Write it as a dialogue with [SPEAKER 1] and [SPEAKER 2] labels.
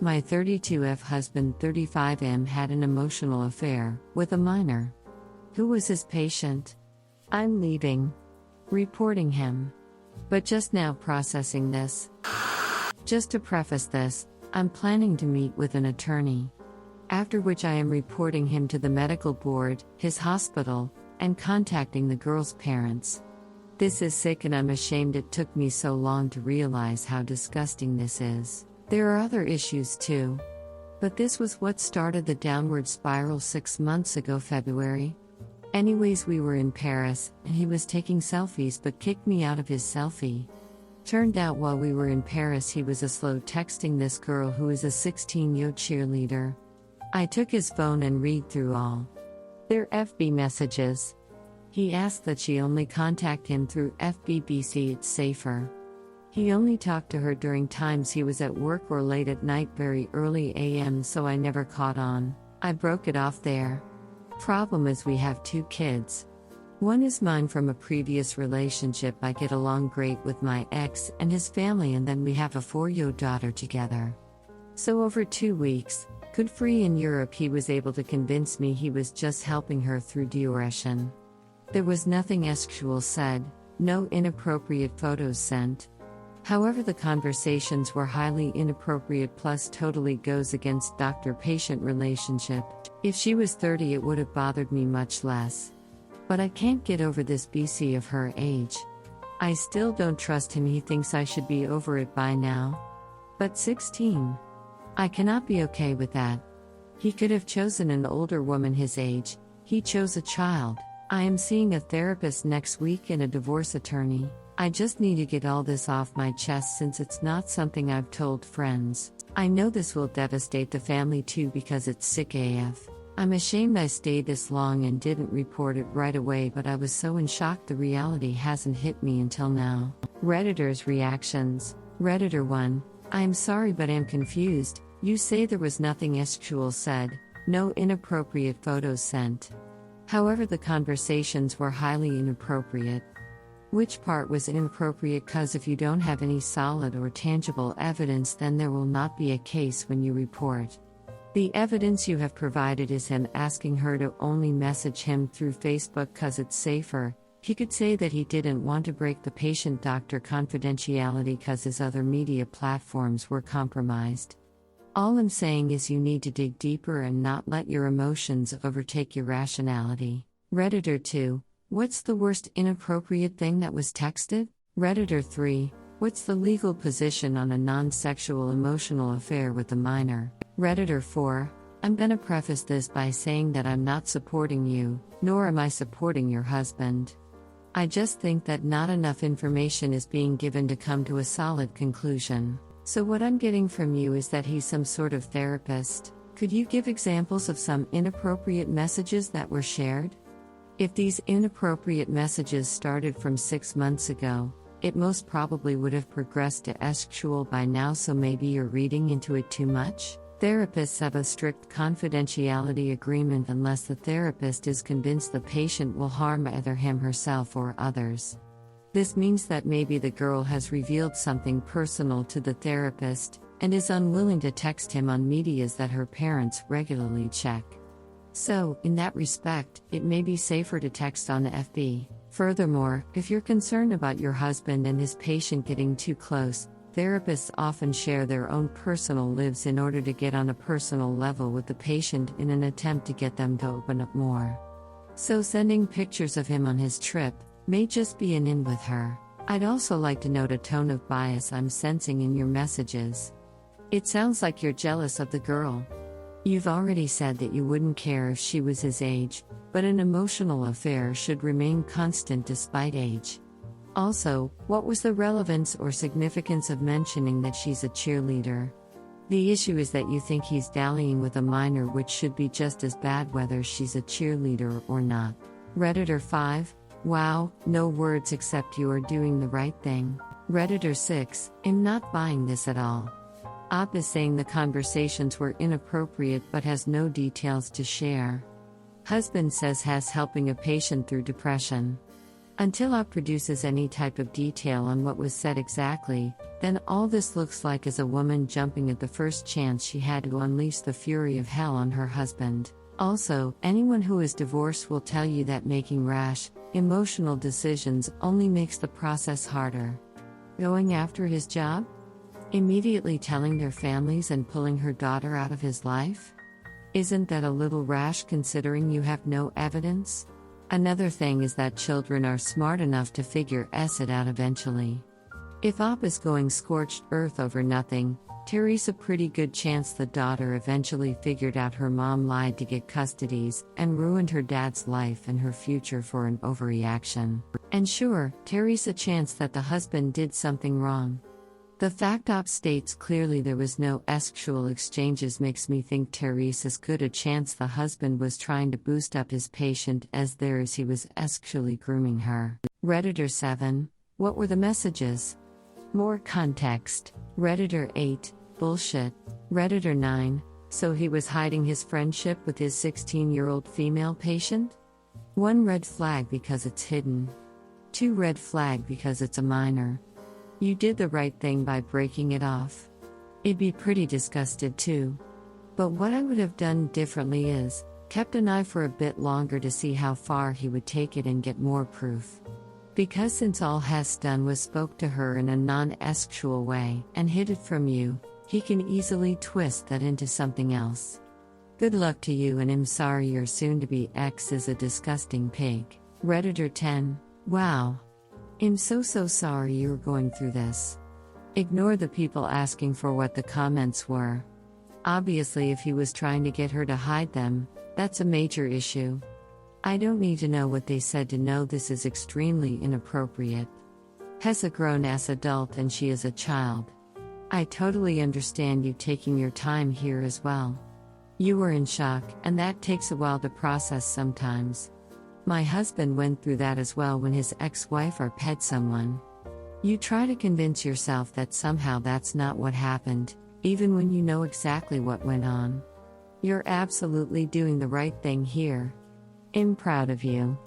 [SPEAKER 1] My 32F husband 35M had an emotional affair with a minor. Who was his patient? I'm leaving. Reporting him. But just now processing this. Just to preface this, I'm planning to meet with an attorney. After which I am reporting him to the medical board, his hospital, and contacting the girl's parents. This is sick and I'm ashamed it took me so long to realize how disgusting this is. There are other issues too. But this was what started the downward spiral 6 months ago February. Anyways, we were in Paris, and he was taking selfies but kicked me out of his selfie. Turned out while we were in Paris he was slow texting this girl who is a 16-year cheerleader. I took his phone and read through all their FB messages. He asked that she only contact him through FBBC, it's safer. He only talked to her during times he was at work or late at night, very early AM, so I never caught on. I broke it off there. Problem is we have 2 kids. One is mine from a previous relationship. I get along great with my ex and his family, and then we have a 4-year-old daughter together. So over 2 weeks, good free in Europe, he was able to convince me he was just helping her through depression. There was nothing sexual said, no inappropriate photos sent. However, the conversations were highly inappropriate, plus totally goes against doctor-patient relationship. If she was 30 it would have bothered me much less. But I can't get over this BC of her age. I still don't trust him. He thinks I should be over it by now. But 16. I cannot be okay with that. He could have chosen an older woman his age. He chose a child. I am seeing a therapist next week and a divorce attorney. I just need to get all this off my chest since it's not something I've told friends. I know this will devastate the family too because it's sick AF. I'm ashamed I stayed this long and didn't report it right away, but I was so in shock the reality hasn't hit me until now. Redditors' reactions. Redditor 1. I am sorry but am confused. You say there was nothing sexual said, no inappropriate photos sent. However, the conversations were highly inappropriate. Which part was inappropriate? Cause if you don't have any solid or tangible evidence, then there will not be a case when you report. The evidence you have provided is him asking her to only message him through Facebook cause it's safer. He could say that he didn't want to break the patient-doctor confidentiality cause his other media platforms were compromised. All I'm saying is you need to dig deeper and not let your emotions overtake your rationality. Redditor 2. What's the worst inappropriate thing that was texted? Redditor 3. What's the legal position on a non-sexual emotional affair with a minor? Redditor 4. I'm gonna preface this by saying that I'm not supporting you, nor am I supporting your husband. I just think that not enough information is being given to come to a solid conclusion. So what I'm getting from you is that he's some sort of therapist. Could you give examples of some inappropriate messages that were shared? If these inappropriate messages started from 6 months ago, it most probably would have progressed to sexual by now, so maybe you're reading into it too much? Therapists have a strict confidentiality agreement unless the therapist is convinced the patient will harm either him herself or others. This means that maybe the girl has revealed something personal to the therapist and is unwilling to text him on medias that her parents regularly check. So, in that respect, it may be safer to text on the FB. Furthermore, if you're concerned about your husband and his patient getting too close, therapists often share their own personal lives in order to get on a personal level with the patient in an attempt to get them to open up more. So sending pictures of him on his trip may just be an in with her. I'd also like to note a tone of bias I'm sensing in your messages. It sounds like you're jealous of the girl. You've already said that you wouldn't care if she was his age, but an emotional affair should remain constant despite age. Also, what was the relevance or significance of mentioning that she's a cheerleader? The issue is that you think he's dallying with a minor, which should be just as bad whether she's a cheerleader or not. Redditor 5. Wow, no words except you are doing the right thing. Redditor 6. I'm not buying this at all. Op is saying the conversations were inappropriate but has no details to share. Husband says has helping a patient through depression. Until Op produces any type of detail on what was said exactly, then all this looks like is a woman jumping at the first chance she had to unleash the fury of hell on her husband. Also, anyone who is divorced will tell you that making rash, emotional decisions only makes the process harder. Going after his job? Immediately telling their families and pulling her daughter out of his life? Isn't that a little rash considering you have no evidence? Another thing is that children are smart enough to figure it out eventually. If Op is going scorched earth over nothing, there's a pretty good chance the daughter eventually figured out her mom lied to get custodies and ruined her dad's life and her future for an overreaction. And sure, there's a chance that the husband did something wrong. The fact Op states clearly there was no sexual exchanges makes me think there's as good a chance the husband was trying to boost up his patient as there's he was sexually grooming her. Redditor 7. What were the messages? More context. Redditor 8. Bullshit. Redditor 9. So he was hiding his friendship with his 16-year-old female patient? 1 red flag because it's hidden. 2 red flag because it's a minor. You did the right thing by breaking it off. I'd be pretty disgusted too. But what I would have done differently is, kept an eye for a bit longer to see how far he would take it and get more proof. Because since all Hess done was spoke to her in a non-sexual way and hid it from you, he can easily twist that into something else. Good luck to you, and I'm sorry your soon-to-be ex is a disgusting pig. Redditor 10. Wow. I'm so sorry you're going through this. Ignore the people asking for what the comments were. Obviously, if he was trying to get her to hide them, that's a major issue. I don't need to know what they said to know this is extremely inappropriate. Hess a grown-ass adult and she is a child. I totally understand you taking your time here as well. You were in shock, and that takes a while to process sometimes. My husband went through that as well when his ex-wife or pet someone. You try to convince yourself that somehow that's not what happened, even when you know exactly what went on. You're absolutely doing the right thing here. I'm proud of you.